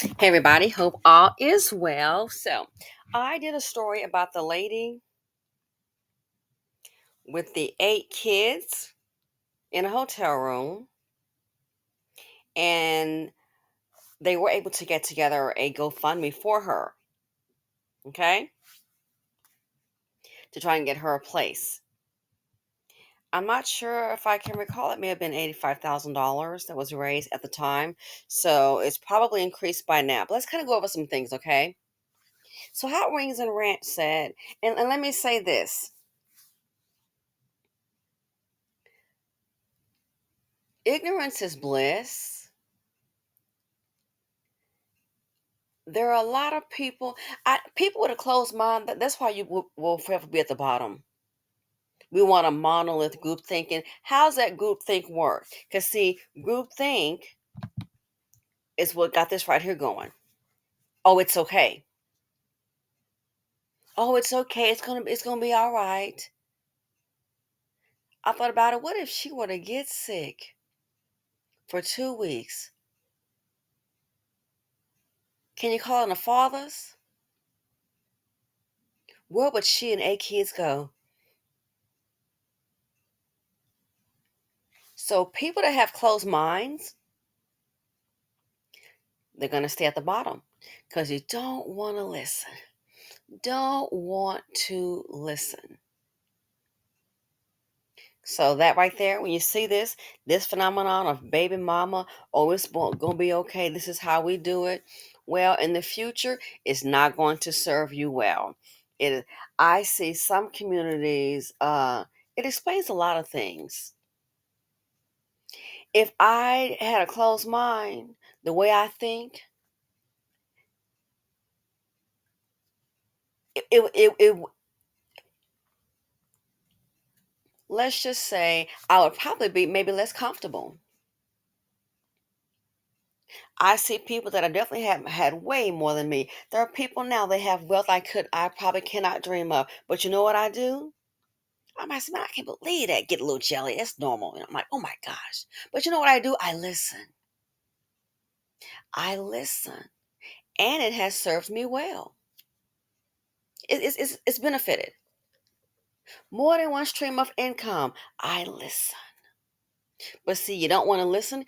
Hey everybody, hope all is well. So, I did a story about the lady with the 8 kids in a hotel room, and they were able to get together a GoFundMe for her, okay, to try and get her a place. I'm not sure if I can recall, it may have been $85,000 that was raised at the time, so it's probably increased by now. But let's kind of go over some things, okay? So, Hot Wings and Ranch said, and let me say this: ignorance is bliss. There are a lot of people. People with a closed mind. That's why you will forever be at the bottom. We want a monolith group thinking. How's that group think work? Because see, group think is what got this right here going. Oh, it's okay. Oh, it's okay. It's gonna be all right. I thought about it. What if she were to get sick for 2 weeks? Can you call in the fathers? Where would she and 8 kids go? So people that have closed minds, they're gonna stay at the bottom because you don't want to listen. Don't want to listen. So that right there, when you see this phenomenon of baby mama, oh, it's going to be okay. This is how we do it. Well, in the future, it's not going to serve you well. It. I see some communities. It explains a lot of things. If I had a closed mind, the way I think, it let's just say I would probably be maybe less comfortable. I see people that I definitely have had way more than me. There are people now they have wealth I probably cannot dream of. But you know what I do? I might say, man, I can't believe that. Get a little jelly. It's normal. And I'm like, oh my gosh. But you know what I do? I listen. I listen. And it has served me well. It's benefited. More than one stream of income. I listen. But see, you don't want to listen.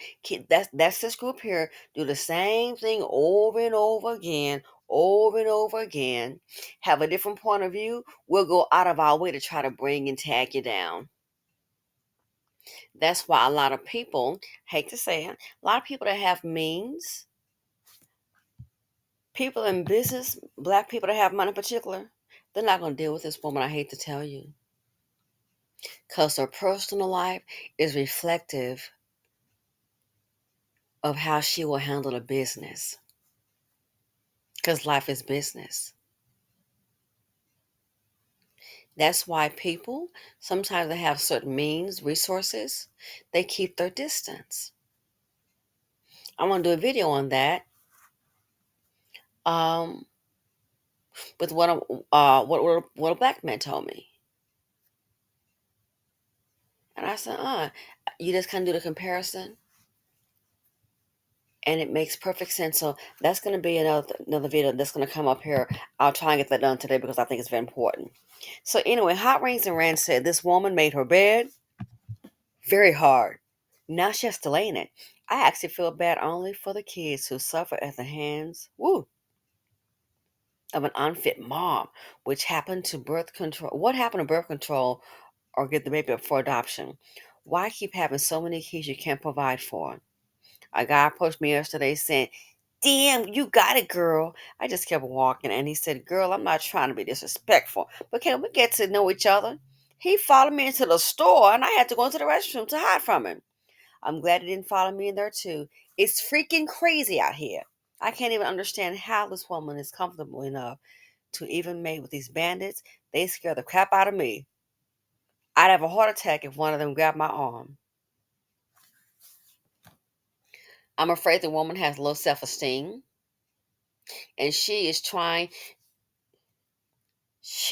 That's this group here. Do the same thing over and over again, over and over again. Have a different point of view. We'll go out of our way to try to bring and tag you down. That's why a lot of people, hate to say it, a lot of people that have means, people in business, black people that have money in particular, they're not going to deal with this woman. I hate to tell you, because her personal life is reflective of how she will handle the business. Because life is business. That's why people, sometimes they have certain means, resources, they keep their distance. I'm going to do a video on that um, with what a black man told me. And I said, you just kind of do the comparison, and it makes perfect sense. So that's going to be another video that's going to come up here. I'll try and get that done today because I think it's very important. So anyway, Hot Rings and Rand said this woman made her bed very hard. Now she has to lay in it. I actually feel bad only for the kids who suffer at the hands, of an unfit mom, which happened to birth control. What happened to birth control or get the baby up for adoption? Why keep having so many kids you can't provide for? A guy approached me yesterday saying, "Damn, you got it, girl." I just kept walking and he said, "Girl, I'm not trying to be disrespectful, but can we get to know each other?" He followed me into the store and I had to go into the restroom to hide from him. I'm glad he didn't follow me in there too. It's freaking crazy out here. I can't even understand how this woman is comfortable enough to even mate with these bandits. They scare the crap out of me. I'd have a heart attack if one of them grabbed my arm. I'm afraid the woman has low self esteem and she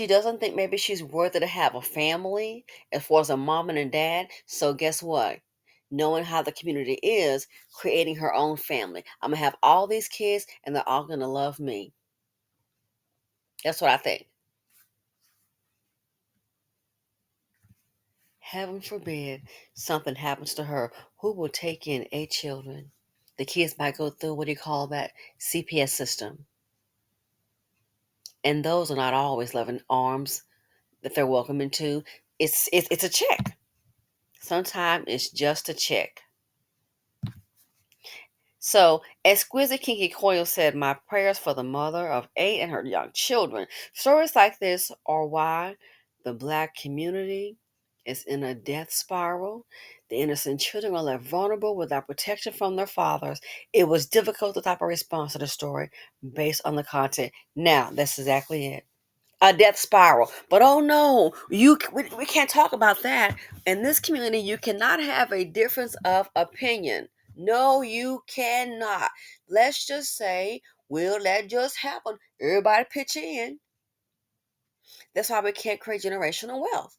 doesn't think maybe she's worthy to have a family as far as a mom and a dad. So guess what? knowing how the community is, creating her own family. I'm going to have all these kids and they're all going to love me. That's what I think. Heaven forbid something happens to her. Who will take in 8 children? The kids might go through, what do you call that? CPS system. And those are not always loving arms that they're welcome into. It's a check. Sometimes it's just a check. So, Exquisite Kinky Coil said, my prayers for the mother of 8 and her young children. Stories like this are why the Black community is in a death spiral. The innocent children are left vulnerable without protection from their fathers. It was difficult to type a response to the story based on the content. Now, that's exactly it. A death spiral. But oh no, we can't talk about that. In this community, you cannot have a difference of opinion. No, you cannot. Let's just say, will that just happen? Everybody pitch in. That's why we can't create generational wealth.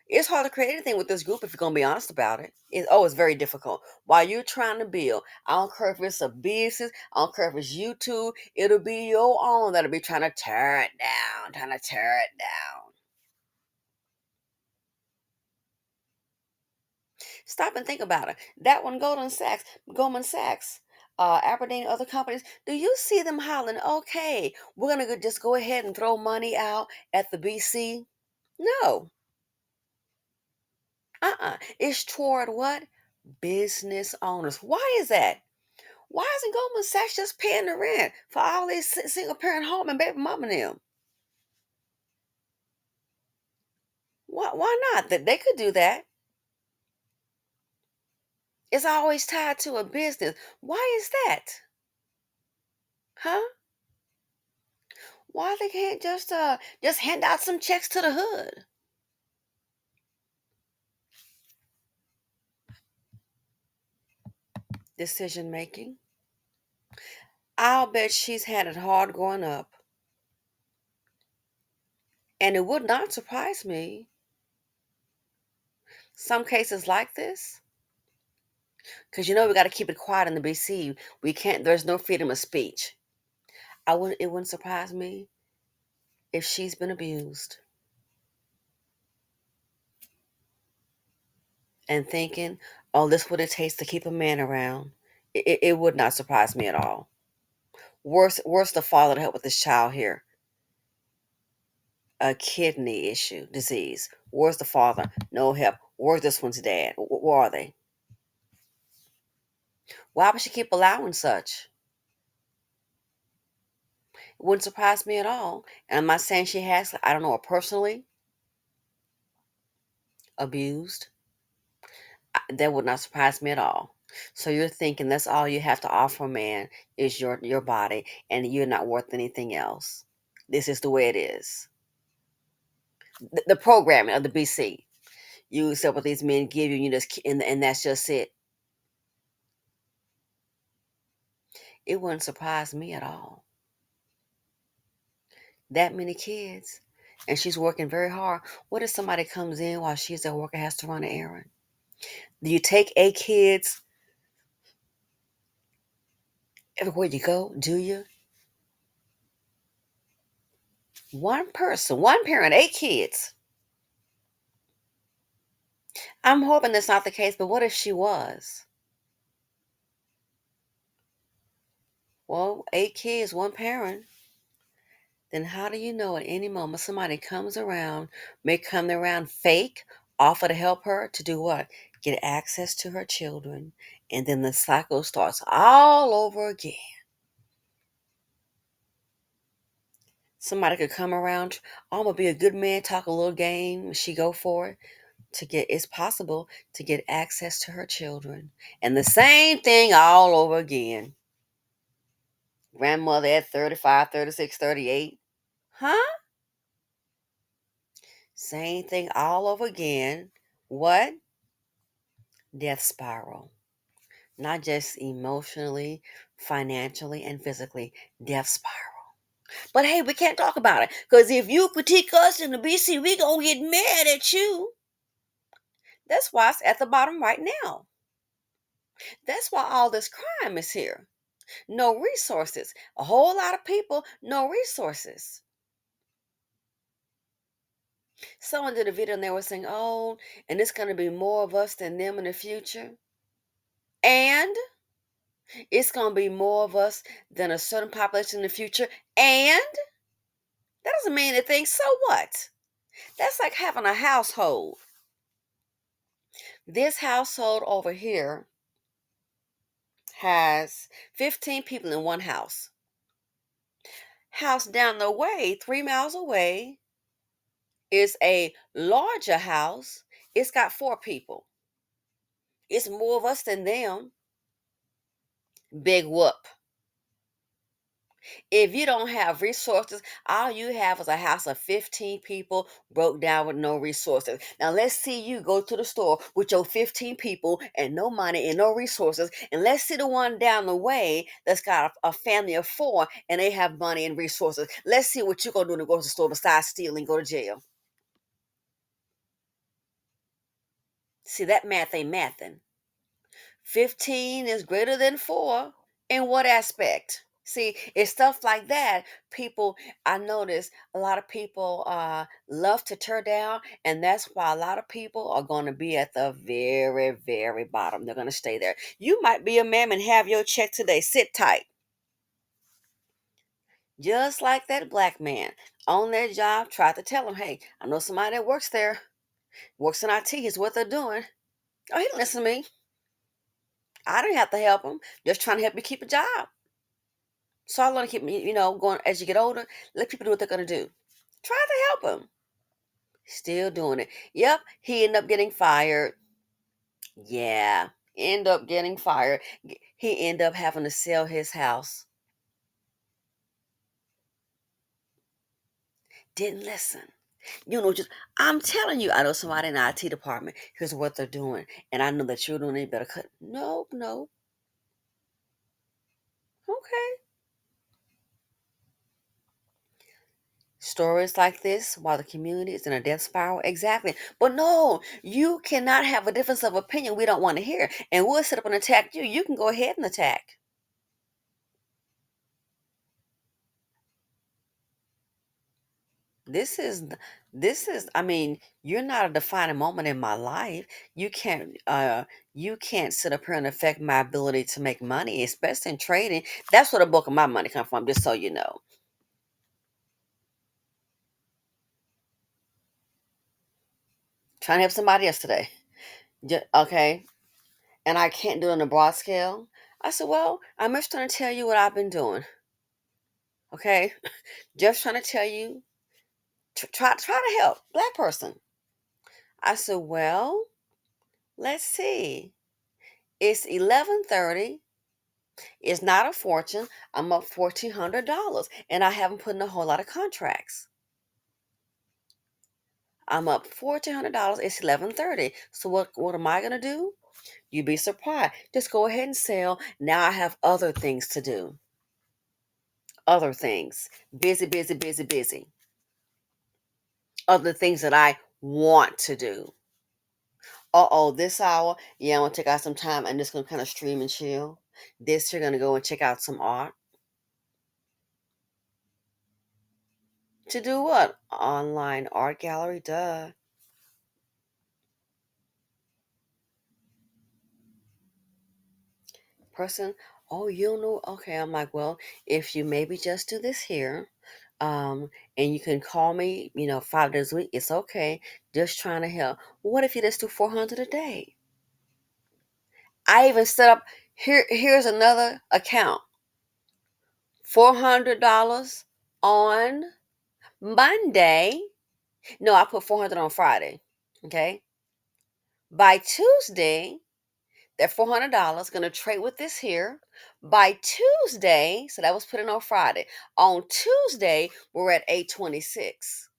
It's hard to create anything with this group if you're going to be honest about it. It's very difficult. While you're trying to build, I don't care if it's a business, I don't care if it's YouTube, it'll be your own that'll be trying to tear it down, trying to tear it down. Stop and think about it. That one, Goldman Sachs, Aberdeen, other companies. Do you see them hollering? Okay, we're gonna just go ahead and throw money out at the BC. No, It's toward what? Business owners. Why is that? Why isn't Goldman Sachs just paying the rent for all these single parent home and baby mama and them? Why not? That they could do that. It's always tied to a business. Why is that? Huh? Why they can't just hand out some checks to the hood? Decision making. I'll bet she's had it hard growing up. And it would not surprise me. Some cases like this, because we got to keep it quiet in the BC. We can't, there's no freedom of speech. It wouldn't surprise me if she's been abused and thinking, oh, this is what it takes to keep a man around. It would not surprise me at all. Worse, the father to help with this child here. A kidney issue, disease. Where's the father? No help. Where's this one's dad? Where are they? Why would she keep allowing such? It wouldn't surprise me at all. And I'm not saying she has, I don't know her personally, abused. That would not surprise me at all. So you're thinking that's all you have to offer a man is your body, and you're not worth anything else. This is the way it is. The programming of the BC. You accept what these men give you, and that's just it. It wouldn't surprise me at all. That many kids, and she's working very hard. What if somebody comes in while she's at work and has to run an errand? Do you take 8 kids everywhere you go? Do you? One person, one parent, 8 kids. I'm hoping that's not the case, but what if she was? Well, 8 kids, one parent. Then how do you know at any moment somebody comes around, may come around fake, offer to help her to do what? Get access to her children. And then the cycle starts all over again. Somebody could come around, oh, I'm gonna be a good man, talk a little game, she go for it. It's possible to get access to her children. And the same thing all over again. Grandmother at 35, 36, 38. Huh? Same thing all over again. What? Death spiral. Not just emotionally, financially, and physically. Death spiral. But hey, we can't talk about it. Because if you critique us in the BC, we gonna get mad at you. That's why it's at the bottom right now. That's why all this crime is here. No resources. A whole lot of people, no resources. Someone did a video and they were saying, oh, and it's going to be more of us than them in the future. And it's going to be more of us than a certain population in the future. And that doesn't mean anything. So what? That's like having a household. This household over here has 15 people in one house. House down the way, 3 miles away, is a larger house. It's got 4 people. It's more of us than them. Big whoop. If you don't have resources, all you have is a house of 15 people broke down with no resources. Now, let's see you go to the store with your 15 people and no money and no resources. And let's see the one down the way that's got a family of 4 and they have money and resources. Let's see what you're going to do in the grocery store besides steal and go to jail. See, that math ain't mathing. 15 is greater than 4. In what aspect? See, it's stuff like that. People, I notice a lot of people love to tear down, and that's why a lot of people are going to be at the very, very bottom. They're going to stay there. You might be a man and have your check today. Sit tight. Just like that black man on their job tried to tell him, hey, I know somebody that works there, works in IT, is what they're doing. Oh, he didn't listen to me. I didn't have to help him. Just trying to help you keep a job. So I want to keep me, going as you get older. Let people do what they're gonna do. Try to help him. Still doing it. Yep, he ended up getting fired. Yeah, end up getting fired. He ended up having to sell his house. Didn't listen. Just I'm telling you, I know somebody in the IT department. Here's what they're doing, and I know that you're doing it better. Cut. No, no. Okay. Stories like this while the community is in a death spiral. Exactly. But no, you cannot have a difference of opinion we don't want to hear. And we'll sit up and attack you. You can go ahead and attack. This is I mean, you're not a defining moment in my life. You can't sit up here and affect my ability to make money, especially in trading. That's where the bulk of my money comes from, just so you know. Trying to help somebody else today. Okay. And I can't do it on a broad scale. I said, well, I'm just trying to tell you what I've been doing. Okay, just trying to tell you, try to help black person. I said, well, let's see. It's 11:30. It's not a fortune. I'm up $1,400, and I haven't put in a whole lot of contracts. I'm up $1,400. It's 11:30. So what am I gonna do? You'd be surprised. Just go ahead and sell. Now I have other things to do. Other things. Busy, busy, busy, busy. Other things that I want to do. Oh, this hour, yeah, I'm gonna take out some time and just gonna kind of stream and chill. This, you're gonna go and check out some art. To do what? Online art gallery, duh. Person, oh, you know, okay. I'm like, well, if you maybe just do this here, and you can call me, 5 days a week, it's okay. Just trying to help. What if you just do 400 a day? I even set up here's another account. $400 on Monday. No, I put 400 on Friday. Okay. By Tuesday, that $400 gonna trade with this here. By Tuesday, so that was put in on Friday. On Tuesday, we're at 826.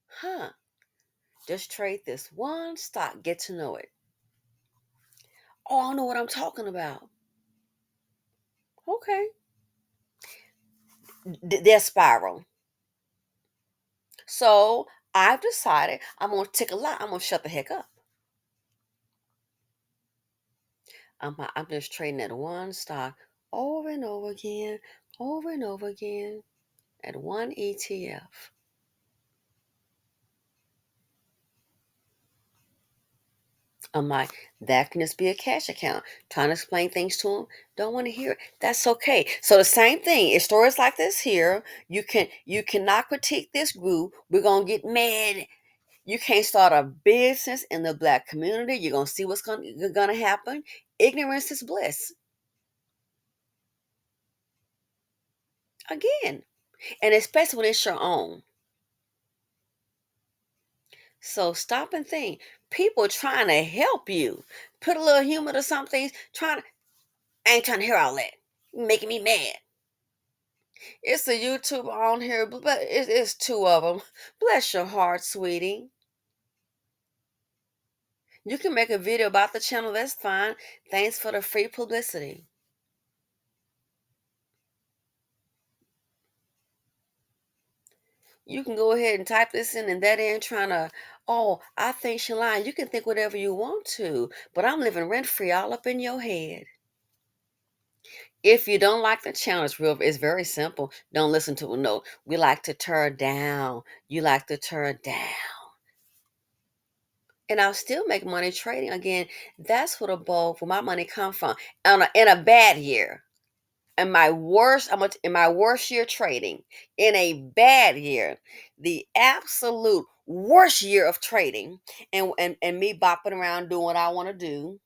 Huh. Just trade this one stock. Get to know it. Oh, I know what I'm talking about. Okay. They're spiral. So I've decided I'm gonna take a lot. I'm gonna shut the heck up. I'm just trading that one stock over and over and over again at one ETF. I'm like, that can just be a cash account. Trying to explain things to them, don't want to hear it. That's okay. So the same thing. It's stories like this here. You cannot critique this group. We're gonna get mad. You can't start a business in the black community. You're gonna see what's gonna happen. Ignorance is bliss. Again. And especially when it's your own. So stop and think. People trying to help you. Put a little humor to some things. I ain't trying to hear all that. Making me mad. It's a YouTube on here, but it's two of them. Bless your heart, sweetie. You can make a video about the channel, that's fine. Thanks for the free publicity. You can go ahead and type this in and that in trying to, oh, I think she lying. You can think whatever you want to, but I'm living rent free all up in your head. If you don't like the channel, it's very simple. Don't listen to a no. We like to tear down. You like to tear down. And I'll still make money trading. Again, that's what a bulk where my money come from. In a bad year. In my worst year trading. In a bad year. The absolute worst year of trading and me bopping around doing what I want to do.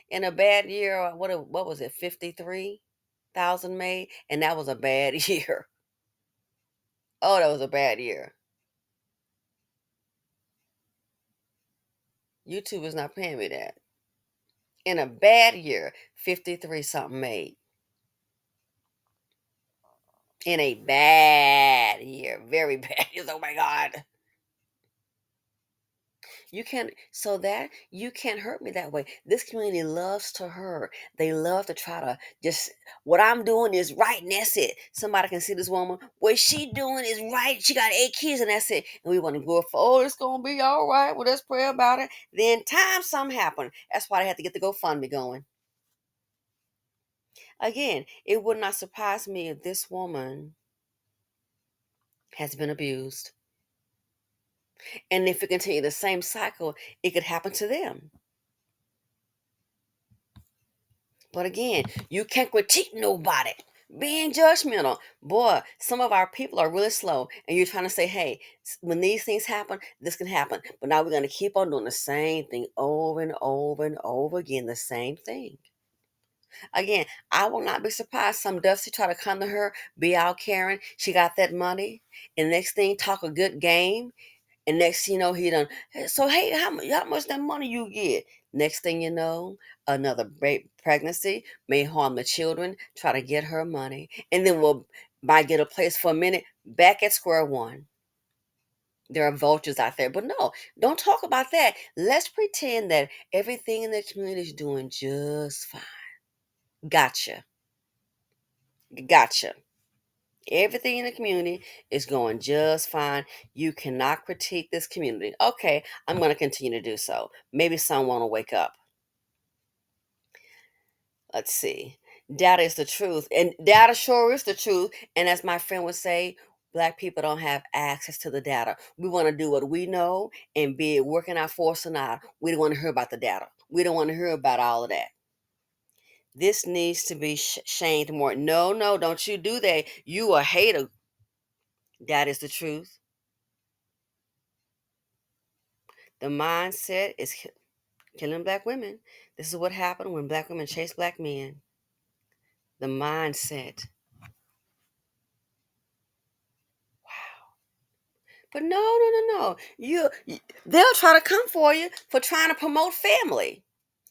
In a bad year, what was it, 53,000 made? And that was a bad year. Oh, that was a bad year. YouTube is not paying me that. In a bad year, 53 something made. In a bad year, very bad year. Oh my God. You can't hurt me that way. This community loves to hurt. They love to try to just, what I'm doing is right, and that's it. Somebody can see this woman, what she doing is right. She got 8 kids, and that's it. And we want to go for, oh, it's gonna be all right. Well, let's pray about it. Then time something happened. That's why they had to get the GoFundMe going. Again, it would not surprise me if this woman has been abused. And if it continue the same cycle, it could happen to them. But again, you can't critique nobody. Being judgmental. Boy, some of our people are really slow. And you're trying to say, hey, when these things happen, this can happen. But now we're going to keep on doing the same thing over and over and over again. The same thing. Again, I will not be surprised some Dusty try to come to her, be out caring. She got that money. And next thing, talk a good game. And next thing you know, he done. So hey, how much that money you get? Next thing you know, another pregnancy may harm the children. Try to get her money, and then we'll might get a place for a minute. Back at square one. There are vultures out there, but no, don't talk about that. Let's pretend that everything in the community is doing just fine. Gotcha, gotcha. Everything in the community is going just fine. You cannot critique this community. Okay, I'm going to continue to do so. Maybe someone will wake up. Let's see. Data is the truth. And data sure is the truth. And as my friend would say, black people don't have access to the data. We want to do what we know and be it working out for us or not. We don't want to hear about the data. We don't want to hear about all of that. This needs to be shamed more. No, no, don't you do that. You a hater. That is the truth. The mindset is killing black women. This is what happened when black women chase black men. The mindset. But no, no, no, no. They'll try to come for you for trying to promote family.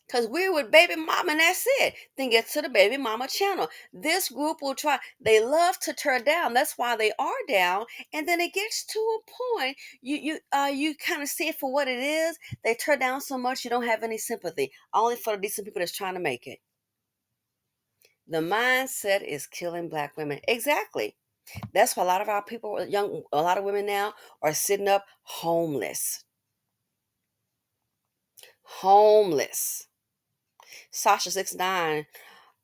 Because we're with baby mama and that's it. Then get to the baby mama channel. This group will try, they love to tear down. That's why they are down. And then it gets to a point, you kind of see it for what it is. They tear down so much you don't have any sympathy. Only for the decent people that's trying to make it. The mindset is killing black women. Exactly. That's why a lot of our people, a lot of women now are sitting up homeless. Homeless. Sasha 69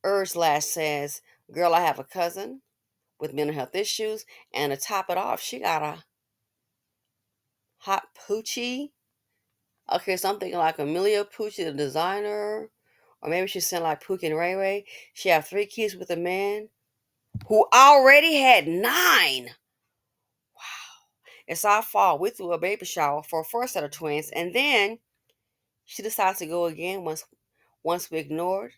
Urge Lash says, "Girl, I have a cousin with mental health issues, and to top it off, she got a hot poochie." Okay, so I'm thinking like Amelia Poochie, the designer, or maybe she's saying like Pookie and Ray Ray. She have 3 kids with a man who already had 9. It's our fault. We threw a baby shower for a first set of twins, and then she decides to go again once we ignored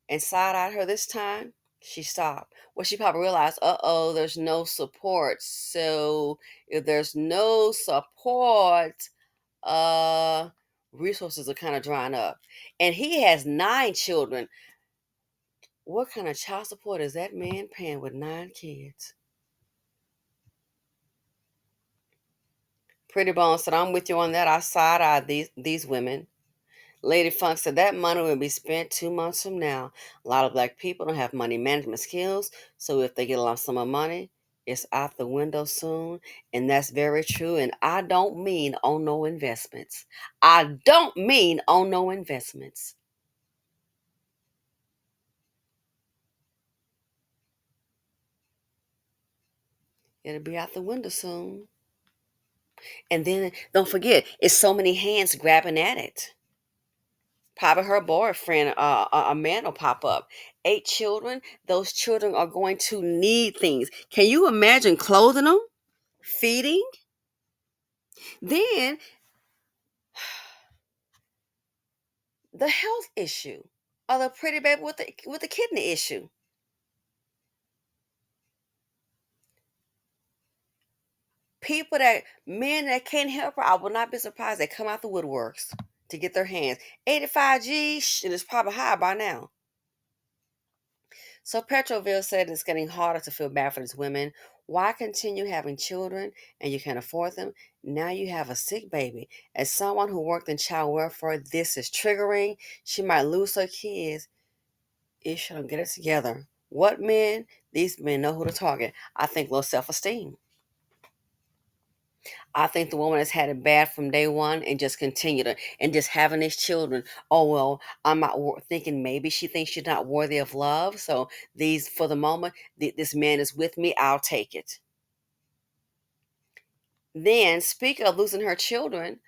and side-eyed her this time. She stopped. Well, she probably realized, uh-oh, there's no support. So if there's no support, uh resources are kind of drying up. And he has 9 children. What kind of child support is that man paying with 9 kids? Pretty Bones said, "I'm with you on that. I side-eye these women." Lady Funk said that money will be spent 2 months from now. A lot of black people don't have money management skills, so if they get a lump sum of money, it's out the window soon. And that's very true. And I don't mean on no investments. I don't mean on no investments. It'll be out the window soon. And then don't forget, it's so many hands grabbing at it. Probably her boyfriend, a man will pop up. 8 children, those children are going to need things. Can you imagine clothing them, feeding? Then the health issue, or the pretty baby with the kidney issue. Men that can't help her, I will not be surprised they come out the woodworks to get their hands. 85 G's, and it's probably high by now. So Petroville said it's getting harder to feel bad for these women. Why continue having children and you can't afford them? Now you have a sick baby. As someone who worked in child welfare, this is triggering. She might lose her kids if she don't get it together. What men? These men know who to target. I think low self-esteem. I think the woman has had it bad from day one and just continued it and just having these children. Oh well, I'm not thinking maybe she thinks she's not worthy of love. So these, for the moment, this man is with me. I'll take it. Then, speak of losing her children,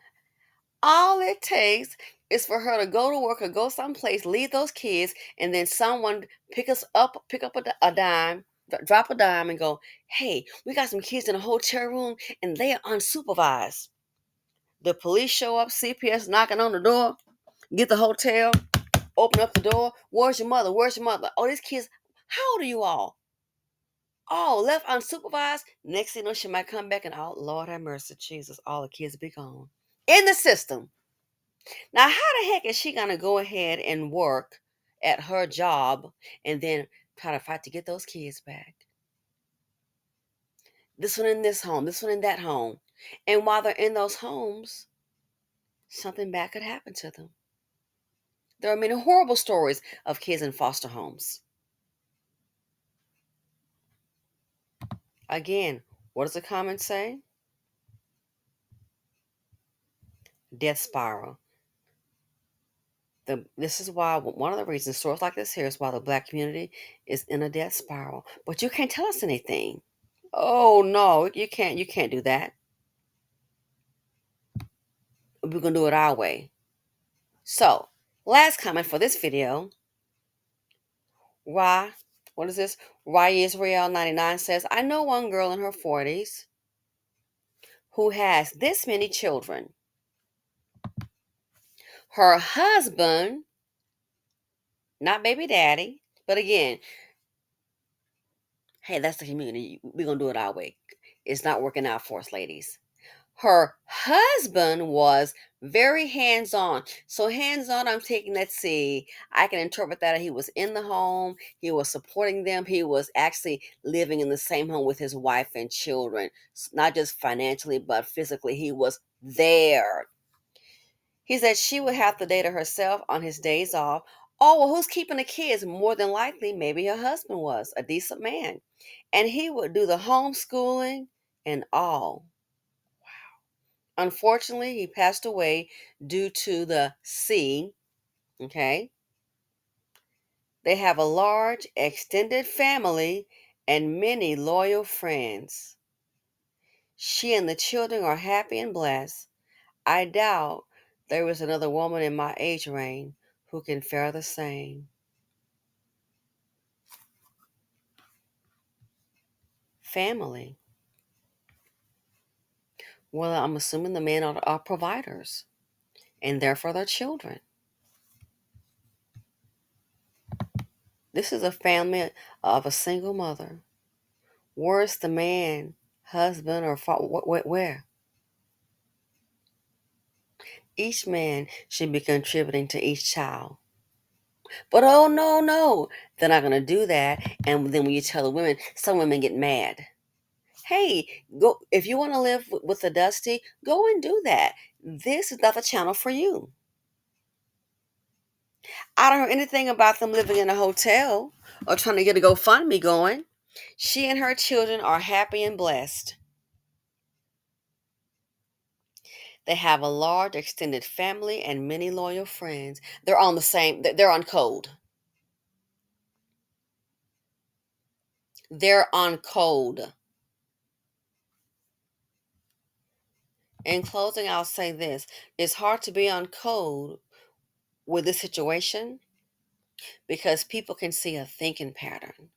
all it takes is for her to go to work or go someplace, leave those kids, and then someone pick up a dime, drop a dime, and go, "Hey, we got some kids in a hotel room, and they are unsupervised." The police show up, CPS knocking on the door, get the hotel, open up the door. "Where's your mother? Where's your mother?" "Oh, these kids, how old are you all?" "Oh, left unsupervised." Next thing you know, she might come back and, "Oh, Lord have mercy, Jesus, all the kids be gone." In the system. Now, how the heck is she going to go ahead and work at her job and then try to fight to get those kids back? This one in this home, this one in that home. And while they're in those homes, something bad could happen to them. There are many horrible stories of kids in foster homes. Again, what does the comment say? Death spiral. This is why one of the reasons stories like this here is why the black community is in a death spiral. But you can't tell us anything. Oh no, you can't do that. We're gonna do it our way. So, last comment for this video. Ra, what is this? Ra Israel 99 says, "I know one girl in her 40s who has this many children. Her husband, not baby daddy, but again, hey, that's the community. We're going to do it our way. It's not working out for us, ladies." Her husband was very hands on. So, hands on, I'm taking, let's see, I can interpret that he was in the home, he was supporting them, he was actually living in the same home with his wife and children, not just financially, but physically. He was there. He said she would have to date herself on his days off. Oh, well, who's keeping the kids? More than likely, maybe her husband was a decent man. And he would do the homeschooling and all. Unfortunately, he passed away due to the C. Okay. They have a large extended family and many loyal friends. She and the children are happy and blessed. I doubt there is another woman in my age range who can fare the same. Family. Well, I'm assuming the men are providers and therefore their children. This is a family of a single mother. Where's the man, husband, or where? Each man should be contributing to each child. But oh no, no, they're not going to do that. And then when you tell the women, some women get mad. Hey, go if you want to live with the Dusty, go and do that. This is not the channel for you. I don't know anything about them living in a hotel or trying to get a GoFundMe going. She and her children are happy and blessed. They have a large extended family and many loyal friends. They're on the same, they're on code. They're on code. In closing, I'll say this: it's hard to be on code with this situation because people can see a thinking pattern.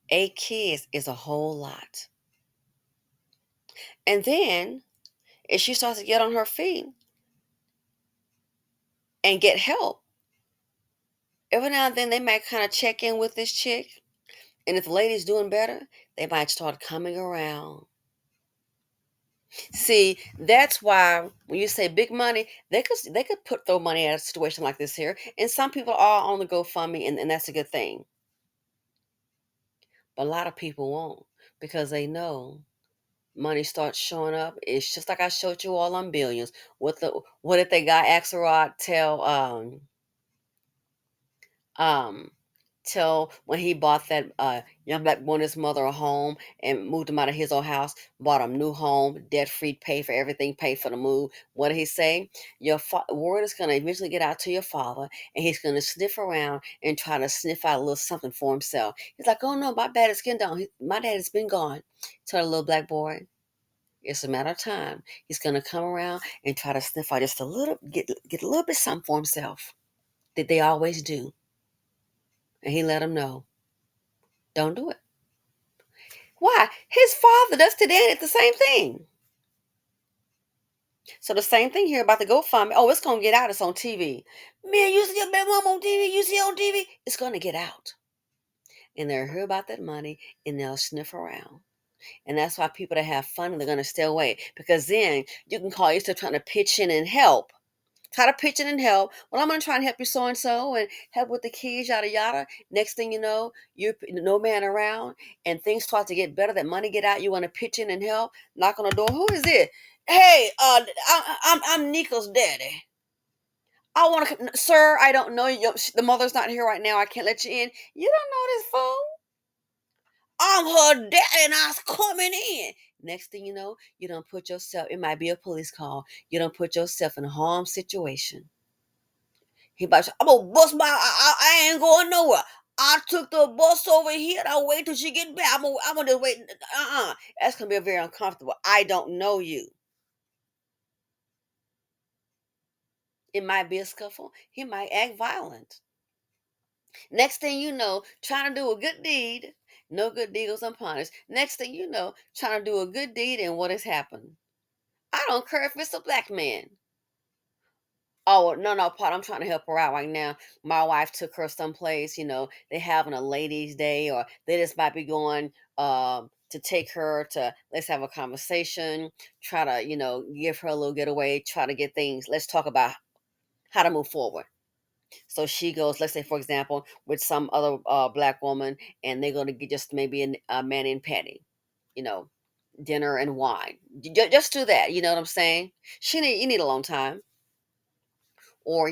8 kids is a whole lot. And then if she starts to get on her feet and get help, every now and then they might kind of check in with this chick. And if the lady's doing better, they might start coming around. See, that's why when you say big money, they could throw money at a situation like this here. And some people are on the GoFundMe, and that's a good thing. But a lot of people won't because they know money starts showing up. It's just like I showed you all on Billions. What if they got Axelrod um tell when he bought that young black boy and his mother a home and moved him out of his old house, bought him new home, debt free, paid for everything, paid for the move. What did he say? Your word is going to eventually get out to your father, and he's going to sniff around and try to sniff out a little something for himself. He's like, oh no, my dad is getting down. My dad has been gone. Tell the little black boy, it's a matter of time. He's going to come around and try to sniff out just a little, get a little bit something for himself. That they always do. And he let him know, don't do it. Why? His father does to Danny the same thing. So the same thing here about the GoFundMe. Oh, it's gonna get out. It's on TV. Man, you see your baby mom on TV. You see it on TV. It's gonna get out, and they'll hear about that money, and they'll sniff around. And that's why people that have fun, they're gonna stay away because then you can call yourself trying to pitch in and help. Try to pitch in and help. Well, I'm gonna try and help you so and help with the kids, yada yada. Next thing you know, you no man around, and things start to get better. That money get out. You want to pitch in and help. Knock on the door. Who is it? Hey, I'm Nico's daddy. I want to, sir. I don't know you. The mother's not here right now. I can't let you in. You don't know this fool. I'm her daddy, and I was coming in. Next thing you know, you don't put yourself. It might be a police call. You don't put yourself in a harm situation. He about to, I'm gonna bust I ain't going nowhere. I took the bus over here and I'll wait till she get back. I'm gonna just wait. That's gonna be very uncomfortable. I don't know you. It might be a scuffle. He might act violent. Next thing you know, trying to do a good deed. No good deed goes unpunished. Next thing you know, trying to do a good deed and what has happened? I don't care if it's a black man. Oh no, no, Pot. I'm trying to help her out right now. My wife took her someplace. They having a ladies' day, or they just might be going to take her to. Let's have a conversation. Try to give her a little getaway. Try to get things. Let's talk about how to move forward. So she goes. Let's say, for example, with some other black woman, and they're going to get just maybe a man and patty. You know, dinner and wine. Just do that. You know what I'm saying? You need a long time. or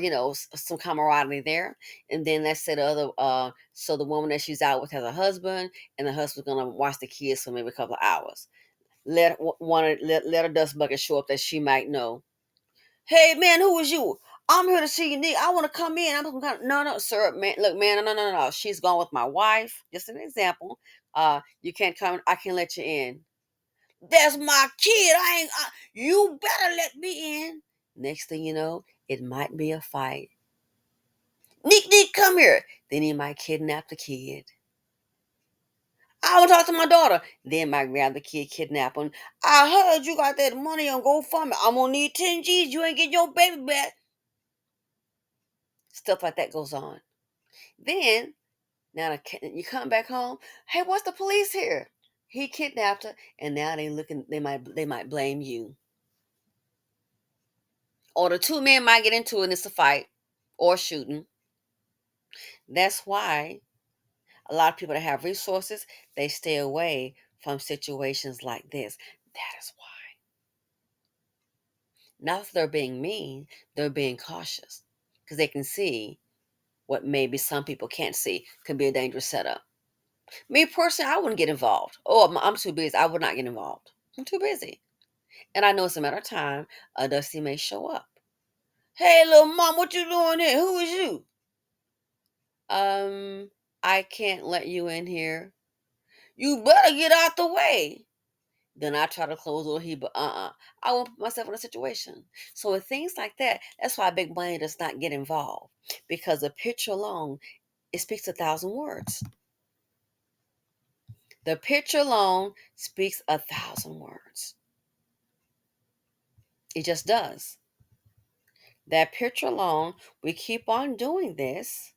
some camaraderie there. And then let's say the other so the woman that she's out with has a husband, and the husband's gonna watch the kids for maybe a couple of hours. Let a dust bucket show up that she might know. Hey man, who is you? I'm here to see you, Nick. I want to come in. No, no, sir, man. Look, man, no, no, no, no. She's gone with my wife. Just an example. You can't come. I can let you in. That's my kid. You better let me in. Next thing you know, it might be a fight. Nick, come here. Then he might kidnap the kid. I want to talk to my daughter. Then might grab the kid, kidnap him. I heard you got that money on GoFundMe. I'm gonna need 10 G's. You ain't get your baby back. Stuff like that goes on. Then now you come back home. Hey, what's the police here? He kidnapped her, and now they looking. They might blame you, or the two men might get into it, and it's a fight or shooting. That's why a lot of people that have resources, they stay away from situations like this. That is why. Not that they're being mean, they're being cautious because they can see what maybe some people can't see can be a dangerous setup. Me personally, I wouldn't get involved. Oh, I'm too busy. I would not get involved. I'm too busy. And I know it's a matter of time. Dusty may show up. Hey, little mom, what you doing here? Who is you? Um, I can't let you in here. You better get out the way. Then I try to close or he, but I won't put myself in a situation. So with things like that, that's why big money does not get involved, because the picture alone, it speaks 1,000 words. The picture alone speaks 1,000 words. It just does. That picture alone, we keep on doing this,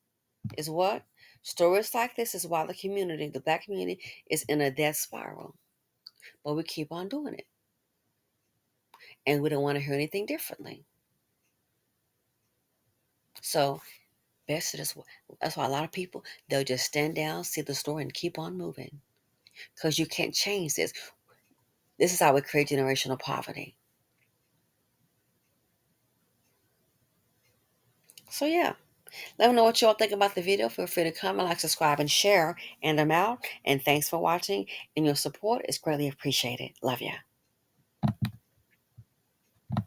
is what? Stories like this is why the black community, is in a death spiral. But we keep on doing it. And we don't want to hear anything differently. So best to just, that's why a lot of people, they'll just stand down, see the story, and keep on moving. Because you can't change this. This is how we create generational poverty. So yeah. Let me know what you all think about the video. Feel free to comment, like, subscribe, and share. And I'm out. And thanks for watching. And your support is greatly appreciated. Love ya.